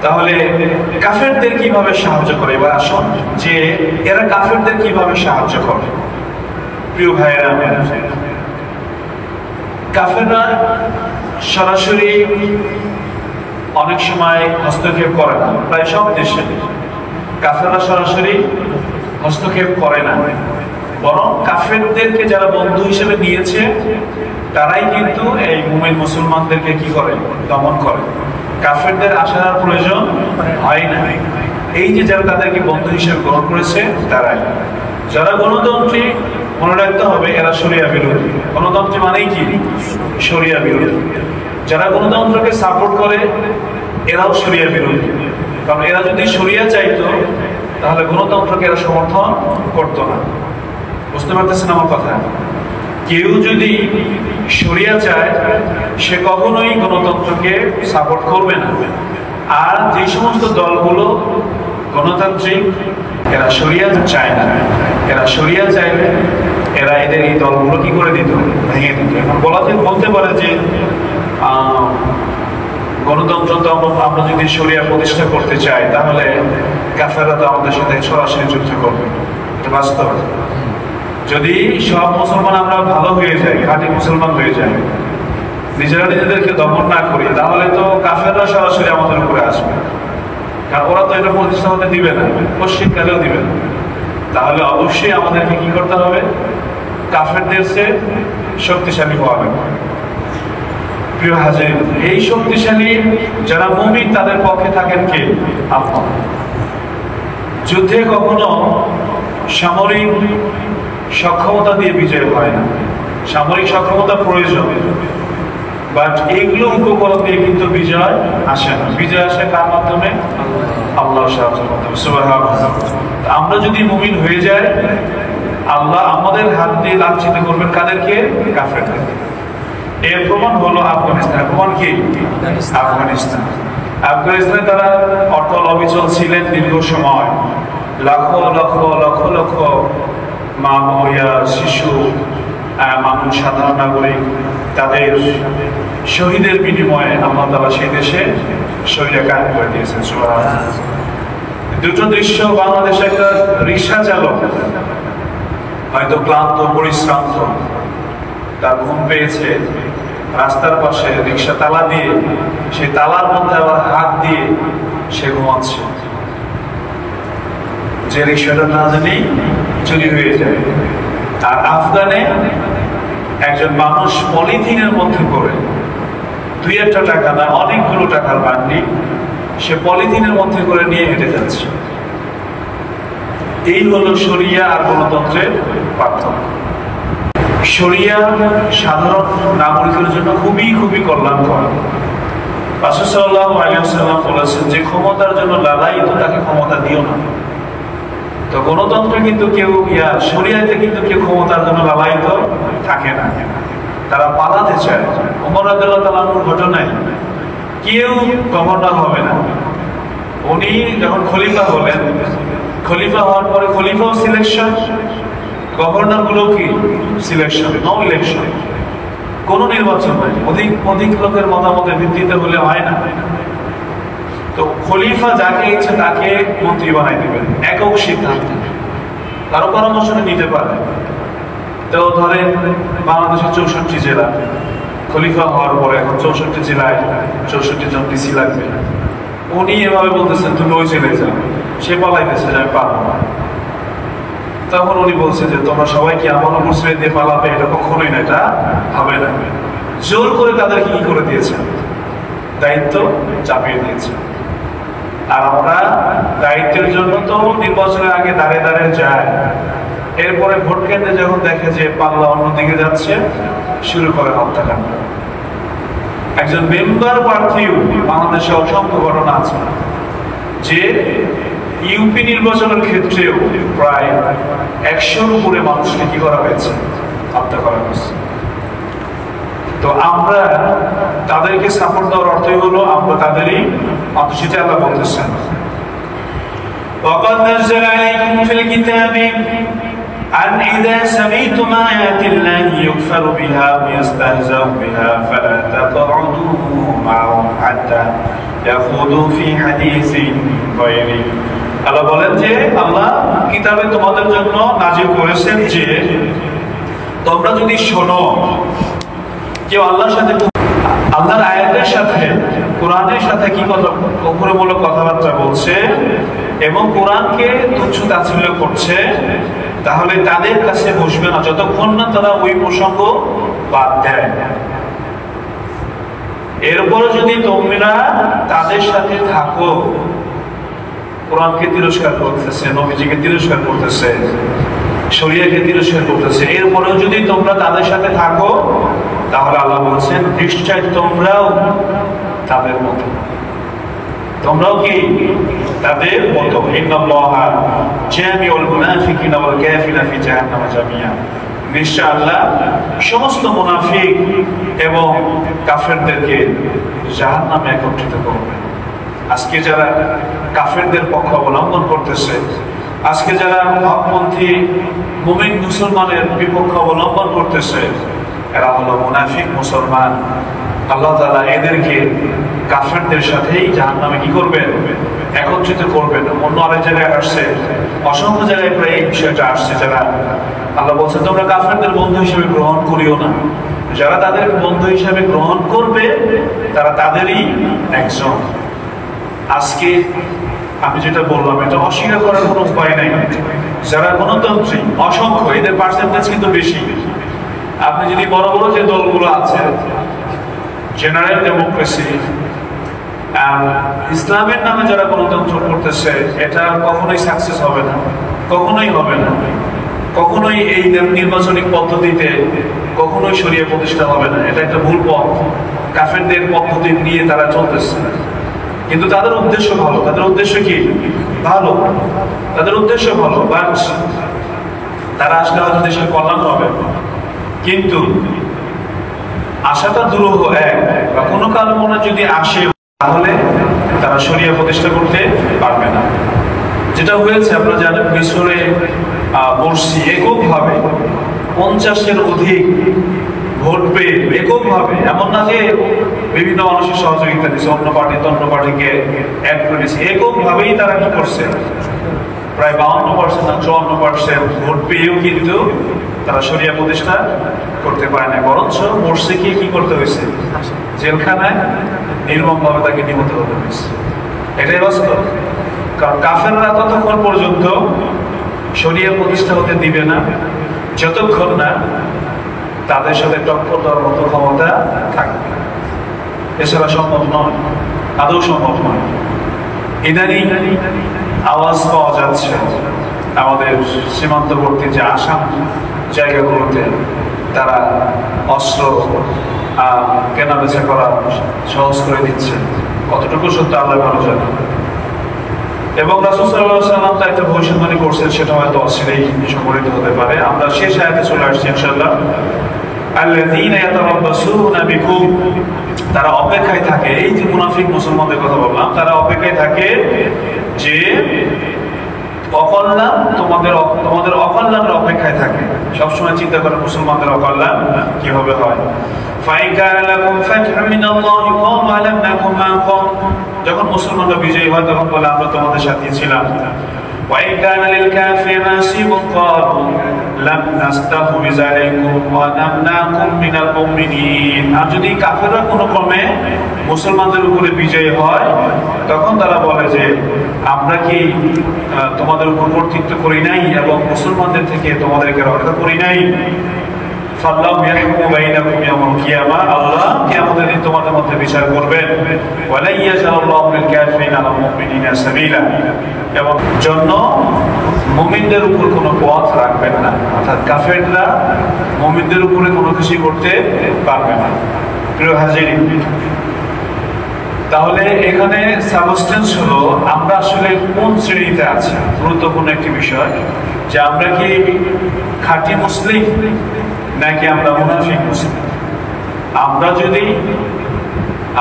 তাহলে কাফেরদের কিভাবে সাহায্য করে? এবার আসুন যে এরা কাফেরদের কিভাবে সাহায্য করে। প্রিয় ভাইয়েরা, কাফেররা সরাসরি অনেক সময় হস্তক্ষেপ করে না, প্রায় সব দেশে কাফেররা সরাসরি হস্তক্ষেপ করে না, বরং কাফেরদেরকে যারা বন্ধু হিসেবে নিয়েছে তারাই কিন্তু এই মুমিন মুসলমানদেরকে কি করে? দমন করে। কাফেরদের আসার প্রয়োজন হয় না। এই যে যারা তাদেরকে বন্ধু হিসেবে গ্রহণ করেছে তারাই। যারা গণতন্ত্রী, মনে রাখতে হবে এরা শরিয়া বিরোধী। গণতন্ত্রী মানেই কি? শরিয়া বিরোধী। যারা গণতন্ত্রকে সাপোর্ট করে এরাও শরিয়া বিরোধী। কারণ এরা যদি শরিয়া চাইতো তাহলে গণতন্ত্রকে এরা সমর্থন করতো না। বুঝতে পারতেছেন আমার কথা? কেউ যদি শরিয়া চায় সে কখনোই গণতন্ত্রকে সাপোর্ট করবে না। আর যে সমস্ত দলগুলো গণতান্ত্রিক এরা শরিয়া চায় না, এরা শরিয়া চাইলে এরা এদের এই দলগুলো কি করে দিত? ভেঙে দিত। এখন বলতে পারে যে গণতন্ত্র তো আমরা যদি শরিয়া প্রতিষ্ঠা করতে চাই তাহলে কাফেররা তো আমাদের সাথে সরাসরি যুদ্ধ করবে। এটা বাস্তব। যদি সব মুসলমান আমরা ভালো হয়ে যাই, খাঁটি মুসলমান হয়ে যাই, নিজেরা নিজেদেরকে দমন না করি, তাহলে তো কাফেররা সরাসরি আমাদের উপরে আসবে। কারণ ওরা তো এটা প্রতিষ্ঠা হতে দিবে না, পশ্চিমকালেও দিবে না। তাহলে অবশ্যই আমাদেরকে কি করতে হবে? কাফেরদের চেয়ে শক্তিশালী হওয়া লাগবে। প্রিয় হাজির, এই শক্তিশালী যারা মুমিন তাদের পক্ষে থাকেন কে? আল্লাহ। যুদ্ধে কখনো সামরিক সক্ষমতা দিয়ে বিজয় হয় না। সামরিক সক্ষমতা প্রয়োজন, বাট এইগুলো উপকরণ দিয়ে কিন্তু বিজয় আসে না। বিজয় আসে কার মাধ্যমে? আল্লাহর সাহায্যের মাধ্যমে। সুবহানাল্লাহ। আমরা যদি মুমিন হয়ে যাই, আল্লাহ আমাদের হাত দিয়ে লাঞ্ছিত করবেন কাদেরকে? কাফেরদেরকে। এর প্রমাণ হলো আফগানিস্তান। প্রমাণ কি? আফগানিস্তান। আফগানিস্তানে তারা অটল অবিচল ছিলেন দীর্ঘ সময়। লক্ষ লক্ষ লক্ষ লক্ষ মা, মহিলা, শিশু, মানুষ, সাধারণ নাগরিক তাদের শহীদের বিনিময়ে আল্লাহ তাআলা সেই দেশে শহীদ কায়েম করে দিয়েছেন। সুবহানাল্লাহ। দুটো দৃশ্য, বাংলাদেশে একটা রিক্সা চালক হয়তো ক্লান্ত পরিশ্রান্ত, তার ঘুম পেয়েছে, রাস্তার পাশে রিক্সা তালা দিয়ে সেই তালার মধ্যে আবার হাত দিয়ে সে ঘুমাচ্ছে, যে রিক্সাটা না জানি চুরি হয়ে যায়। আর আফগানে একজন মানুষ পলিথিনের মধ্যে করে 2-1 টাকা না, অনেকগুলো টাকার বান্ডি সে পলিথিনের মধ্যে করে নিয়ে হেঁটে যাচ্ছে। এই হলো শরিয়া আর গণতন্ত্রের পার্থক্য। শরিয়া সাধারণ নাগরিকের জন্য খুবই খুবই কল্যাণকর। রাসূল সাল্লাল্লাহু আলাইহি ওয়াসাল্লাম বলেছেন যে ক্ষমতার জন্য লালায়িত তাকে ক্ষমতা দিও না। তো গণতন্ত্রে কিন্তু কেউ শরিয়াতে কিন্তু কেউ ক্ষমতার জন্য লালায়িত থাকে না, তারা পালাতে চায়। ওমর রাদিয়াল্লাহু তাআলার ঘটনায় কেউ গভর্নর হবে না। উনি যখন খলিফা হলেন, খলিফা হওয়ার পরে খলিফাও সিলেকশন, গভর্নর গুলো কি সিলেকশন, নো ইলেকশন, কোন নির্বাচন নাই। অধিক লোকের মতামতের ভিত্তিতে হলে হয় না। তো খলিফা যাকে ইচ্ছে তাকে মন্ত্রী বানাই দিবেন, একক সিদ্ধান্ত, কারো পরামর্শ নিতে পারে। তো ধরেন বাংলাদেশের 64 জেলা, খলিফা হওয়ার পরে এখন 64 জেলায় 64 জন ডিসি লাগবে। উনি এভাবে বলতেছেন তুমি ওই জেলে যাও, সে পালাইতেছে যে আমি পারবো না। তখন উনি বলছে যে তোমরা সবাই কি আমার উপর ছেড়ে দিয়ে পালাবে? এটা কখনোই না, এটা হবে না। জোর করে তাদেরকে কি করে দিয়েছেন? দায়িত্ব চাপিয়ে দিয়েছে। আর আমরা দায়িত্বের জন্য তো নির্বাচনের আগে দাঁড়িয়ে দাঁড়িয়ে যায়, এরপরে ভোট কেন্দ্রে যখন দেখে যে পাল্লা অন্যদিকে যাচ্ছে শুরু করে হত্যাকাণ্ড। একজন মেম্বার প্রার্থীও বাংলাদেশে অসংখ্য ঘটনা আছে যে ইউপি নির্বাচনের ক্ষেত্রেও প্রায় 100-র উপরে মানুষকে কি করা হয়েছে? হত্যা করা হয়েছে। তো আমরা তাদেরকে সাপোর্ট দেওয়ার অর্থই হলো আমরা তাদেরই সেটা আল্লাহ বলতেছেন وَقَدْ نَزَّلَ عَلَيْكُمْ فِي الْكِتَابِ أَنْ إِذَا سَمِعْتُمْ آيَاتِ اللَّهِ يُكْفَرُ بِهَا وَيُسْتَهْزَأُ بِهَا فَلَا تَقْعُدُوا مَعَهُمْ حَتَّى ইয়াখুদু ফি হাদিসিন গায়রি। আল্লাহ বলেন যে আল্লাহ কিতাবে তোমাদের জন্য নাযিল করেছেন যে তোমরা যদি শোনো, কেউ আল্লাহর সাথে, আল্লাহর আয়াতের সাথে কোরআনের সাথে কি কথা অপরমূলক কথাবার্তা বলছে এবং কোরআনকে তুচ্ছ তাচ্ছিল্য করছে, তাহলে তাদের কাছে বসবে না যতক্ষণ না তারা ওই প্রসঙ্গ বাদ দেয়। এরপরে যদি তোমরা তাদের সাথে থাকো, কোরআনকে তিরস্কার করতেছে, নবীজিকে তিরস্কার করতেছে, শরিয়াকে তিরস্কার করতেছে, এরপরেও যদি তোমরা তাদের সাথে থাকো, তাহলে আল্লাহ বলছেন নিশ্চয় তোমরাও তাদের মতো, তোমরাও কি তাদের মতো। ইন্নাল্লাহা জামিউল মুনাফিকিনা ওয়াল কাফিরিনা ফি জাহান্নাম জামিয়া। নিশ্চয় আল্লাহ সমস্ত মুনাফিক এবং কাফেরদেরকে জাহান্নামে একত্রিত করবেন। আজকে যারা কাফেরদের পক্ষ অবলম্বন করতেছে, আজকে যারা হকপন্থী মুমিন মুসলমানের বিপক্ষ অবলম্বন করতেছে, এরা হলো মুনাফিক মুসলমান। আল্লাহ তাআলা এদেরকে কাফেরদের সাথেই জাহান্নামে কি করবেন? একত্রিত করবেন। অন্য আরেক জায়গায় আসছে, অসংখ্য জায়গায় প্রায় এই বিষয়টা আসছে, যারা আল্লাহ বলছেন তোমরা কাফেরদের বন্ধু হিসেবে গ্রহণ করিও না। যারা তাদের বন্ধু হিসেবে গ্রহণ করবে তারা তাদেরই একজন। আজকে আমি যেটা বললাম এটা অস্বীকার করার কোনো উপায় নাই। যারা গণতন্ত্রী অসংখ্য, এদের পার্সেন্টেজ কিন্তু বেশি। আপনি যদি বড় বড় যে দলগুলো আছে, জেনারেল ডেমোক্রেসি, ইসলামের নামে যারা গণতন্ত্র করতেছে, এটা কখনোই সাকসেস হবে না, কখনোই হবে না, কখনোই এই নির্বাচনিক পদ্ধতিতে কখনোই শরিয়া প্রতিষ্ঠা হবে না। এটা একটা ভুল পথ, কাফেরদের পদ্ধতি নিয়ে তারা চলতেছে। কিন্তু তাদের উদ্দেশ্য ভালো। তাদের উদ্দেশ্য কি? ভালো, তাদের উদ্দেশ্য ভালো, বাট তারা আসলে হয়তো দেশের কল্যাণ হবে, কিন্তু আশাটা দুরূহ এক, বা কোনো কারণ মনে যদি আসে তাহলে তারা শরিয়া প্রতিষ্ঠা করতে পারবে না। যেটা হয়েছে আপনারা জানেন, মিশরে বর্ষি এককভাবে 50-এর অধিক ভোট পেয়ে এককভাবে, এমন না যে বিভিন্ন মানুষের সহযোগিতা দিচ্ছে, অন্য পার্টিকে অ্যাড করে দিচ্ছে, এককভাবেই তারা কি করছে, প্রায় 52% না 54% ভোট পেয়েও কিন্তু তারা শরিয়া প্রতিষ্ঠা করতে পারে না। বরঞ্চ মোরসিকে কি করতে হয়েছে? জেলখানায় নির্মমভাবে তাকে নিহত হতে হয়েছে। এটাই বাস্তব। কারণ কাফেররা ততক্ষণ পর্যন্ত শরিয়া প্রতিষ্ঠা হতে দিবে না যতক্ষণ না তাদের সাথে টক্কর দেওয়ার মতো ক্ষমতা থাকবে। এছাড়া সম্ভব নয়, আদৌ সম্ভব নয়। ইদানিং আওয়াজ পাওয়া যাচ্ছে আমাদের সীমান্তবর্তী যে আসাম জায়গাগুলোতে তারা অস্ত্র কেনাবেচা করা সহজ করে দিচ্ছে। কতটুকু সত্য আল্লাহ ভালো জানে। এবং রাসূল সাল্লাল্লাহু আলাইহি ওয়াসাল্লাম একটা ভবিষ্যৎবাণী করছেন, সেটা হয়তো অচিরেই সংঘটিত হতে পারে। আমরা শেষ আয়াতে চলে আসছি ইনশাআল্লাহ। আল্লাযীনা ইয়াতারাব্বাসুনা বিকুম, তারা অপেক্ষায় থাকে। এই যে মুনাফিক মুসলমানদের কথা বললাম, তারা অপেক্ষায় থাকে যে অকল্যাণ তোমাদের অকল্যাণের অপেক্ষায় থাকে। সবসময় চিন্তা করে মুসলমানদের অকল্যাণ কিভাবে হয়। যখন মুসলমানরা বিজয়ী হয় তখন বলে আমরা তোমাদের সাথে ছিলাম। আর যদি কাফেররা কোনো ক্রমে মুসলমানদের উপরে বিজয়ী হয় তখন তারা বলে যে আমরা কি তোমাদের উপর কর্তৃত্ব করি নাই এবং মুসলমানদের থেকে তোমাদেরকে রক্ষা করি নাই। আল্লাহ কিয়ামতের দিন তোমাদের মধ্যে বিচার করবেন। এবং জন্য মুমিনদের উপর কোনো পথ রাখবেন না, অর্থাৎ কাফেররা মুমিনদের উপরে কোনো কিছু করতে পারবে না। প্রিয় হাজিরিন, তাহলে এখানে সাবস্টেন্স হলো আমরা আসলে কোন শ্রেণীতে আছি। গুরুত্বপূর্ণ একটি বিষয় যে আমরা কি খাঁটি মুসলিম নাকি আমরা মুনাফিক মুসলিম। আমরা যদি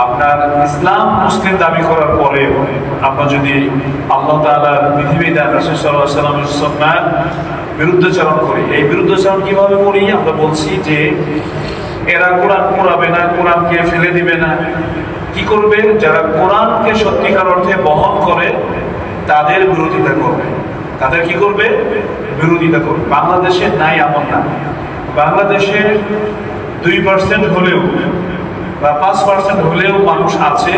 আপনার ইসলাম মুসলিম দাবি করার পরে আমরা যদি আল্লাহ তাআলার বিধিবিধান রাসূল সাল্লাল্লাহু আলাইহি ওয়াসাল্লামের সুন্নাহর বিরুদ্ধাচরণ করি, এই বিরুদ্ধাচরণ কিভাবে করি? আমরা বলছি যে এরা কোরআন পড়াবে না, কোরআনকে ফেলে দিবে না, কি করবে? যারা কোরআনকে সত্যিকার অর্থে বহন করে তাদের বিরোধিতা করবে। তাদের কি করবে? বিরোধিতা করবে। বাংলাদেশে নাই এমন না, বাংলাদেশে 2% হলেও বা 5% হলেও মানুষ আছে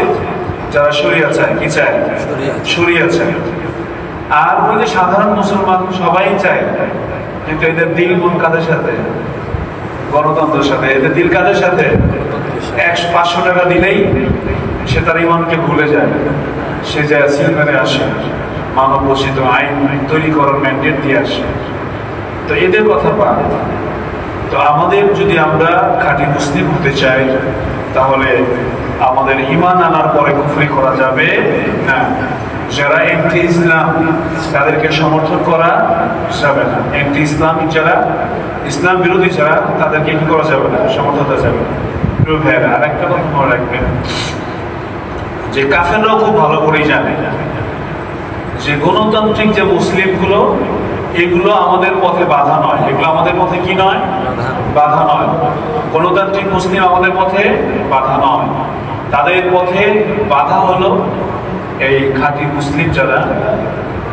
যারা শরিয়া চায়। কি চায়? শরিয়া চায়। আর বলে সাধারণ মুসলমান সবাই চায়, কিন্তু এদের দিল মন কাদের সাথে? গণতন্ত্রের সাথে। এদের দিল কাদের সাথে? 500 টাকা দিলেই সে তার ইমানকে ভুলে যায়, সে যায় সিলভারে আসে, মানব রচিত আইন তৈরি করার ম্যান্ডেট দিয়ে আসে। তো এদের কথা বাদ। তো আমাদের যদি আমরা খাঁটি মুসলিম হতে চাই, তাহলে আমাদের ইমান আনার পরে কুফরি করা যাবে না। যারা এন্টি ইসলাম তাদেরকে সমর্থন করা যাবে না। এন্টি ইসলামিক যারা, ইসলাম বিরোধী যারা, তাদেরকে কি করা যাবে না? সমর্থন করা যাবে না। আর একটা কথা মনে রাখবেন যে কাফেররাও খুব ভালো করেই জানে যে গণতান্ত্রিক যে মুসলিমগুলো, এগুলো আমাদের পথে বাধা নয়। এগুলো আমাদের পথে কি নয়? বাধা নয়। গণতান্ত্রিক মুসলিম আমাদের পথে বাধা নয়। তাদের পথে বাধা হলো এই খাঁটি মুসলিম যারা,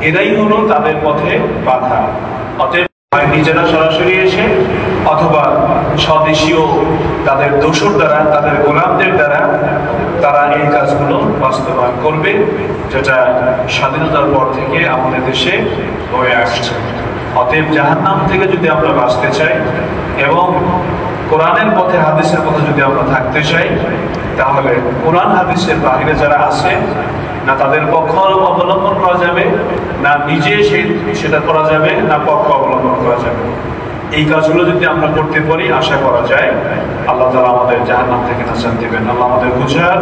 এরাই হলো তাদের পথে বাধা। অতএব নিজেরা সরাসরি এসে অথবা স্বদেশীয় তাদের দোসর দ্বারা, তাদের গোলামদের দ্বারা তারা এই কাজগুলো বাস্তবায়ন করবে, যেটা স্বাধীনতার পর থেকে আমাদের দেশে হয়ে আসছে। অতএব জাহান্নাম থেকে যদি আমরা বাঁচতে চাই এবং কোরআনের পথে, হাদিসের পথে যদি আমরা থাকতে চাই, তাহলে কোরআন হাদিসের বাহিরে যারা আছে, না তাদের পক্ষ অবলম্বন করা যাবে, না নিজে সেটা করা যাবে, না পক্ষ অবলম্বন করা যাবে। এই কাজগুলো যদি আমরা করতে পারি, আশা করা যায় আল্লাহ তাআলা আমাদের জাহান্নাম থেকে নাজাত দিবেন। আল্লাহ আমাদের বুঝার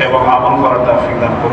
এবং আমল করার তৌফিক দান করুন।